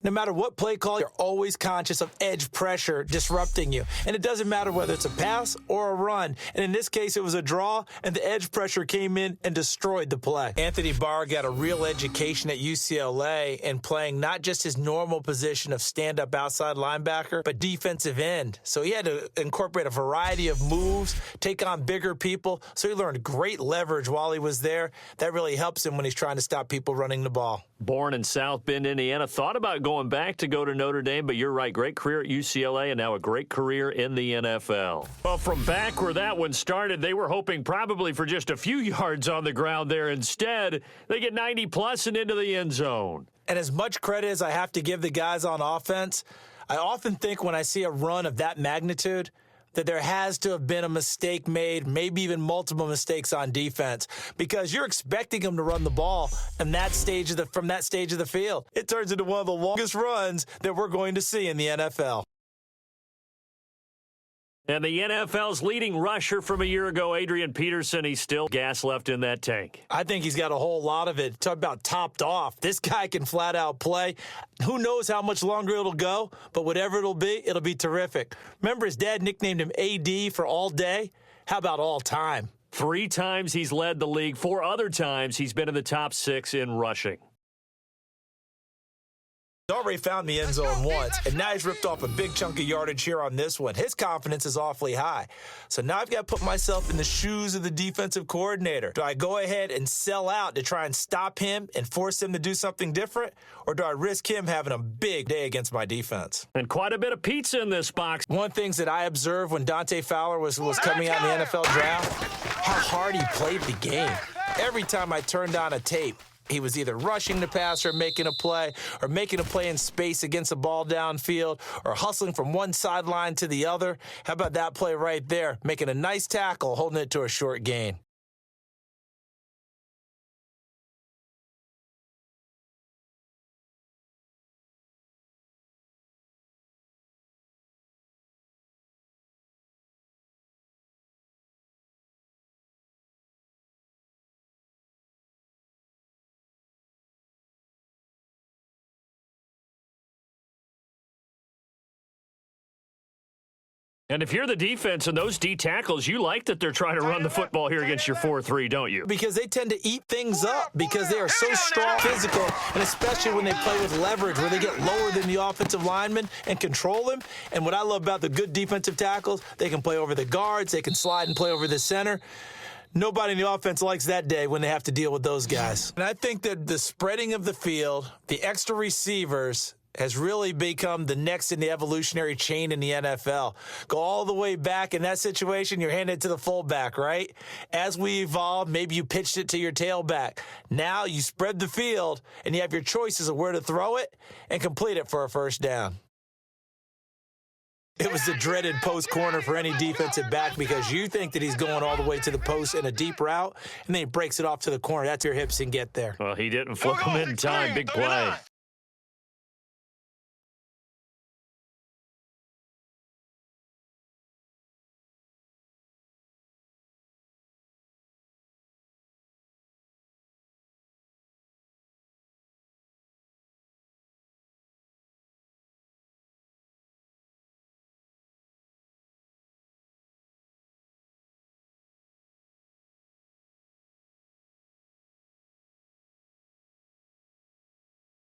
No matter what play call, you're always conscious of edge pressure disrupting you. And it doesn't matter whether it's a pass or a run. And in this case, it was a draw, and the edge pressure came in and destroyed the play. Anthony Barr got a real education at UCLA in playing not just his normal position of stand-up outside linebacker, but defensive end. So he had to incorporate a variety of moves, take on bigger people. So he learned great leverage while he was there. That really helps him when he's trying to stop people running the ball. Born in South Bend, Indiana, thought about going back to go to Notre Dame, but you're right, great career at UCLA and now a great career in the NFL. Well, from back where that one started, they were hoping probably for just a few yards on the ground there. Instead, they get 90-plus and into the end zone. And as much credit as I have to give the guys on offense, I often think when I see a run of that magnitude, that there has to have been a mistake made, maybe even multiple mistakes on defense, because you're expecting them to run the ball from that stage of the field. It turns into one of the longest runs that we're going to see in the NFL. And the NFL's leading rusher from a year ago, Adrian Peterson, he's still gas left in that tank. I think he's got a whole lot of it. Talk about topped off. This guy can flat out play. Who knows how much longer it'll go, but whatever it'll be terrific. Remember his dad nicknamed him AD for all day? How about all time? 3 times he's led the league. 4 other times he's been in the top 6 in rushing. He's already found the end zone once, and now he's ripped off a big chunk of yardage here on this one. His confidence is awfully high. So now I've got to put myself in the shoes of the defensive coordinator. Do I go ahead and sell out to try and stop him and force him to do something different, or do I risk him having a big day against my defense? And quite a bit of pizza in this box. One of the things that I observed when Dante Fowler was coming out in the NFL draft, how hard he played the game. Every time I turned on a tape, he was either rushing the passer, making a play in space against the ball downfield, or hustling from one sideline to the other. How about that play right there? Making a nice tackle, holding it to a short gain. And if you're the defense and those D tackles, you like that they're trying to run the football here against your 4-3, don't you? Because they tend to eat things up because they are so strong, physical, and especially when they play with leverage where they get lower than the offensive lineman and control them. And what I love about the good defensive tackles, they can play over the guards, they can slide and play over the center. Nobody in the offense likes that day when they have to deal with those guys. And I think that the spreading of the field, the extra receivers, has really become the next in the evolutionary chain in the NFL. Go all the way back in that situation, you're handed to the fullback, right? As we evolve, maybe you pitched it to your tailback. Now you spread the field, and you have your choices of where to throw it and complete it for a first down. It was the dreaded post corner for any defensive back because you think that he's going all the way to the post in a deep route, and then he breaks it off to the corner. That's your hips and get there. Well, he didn't flip him in time. Big play.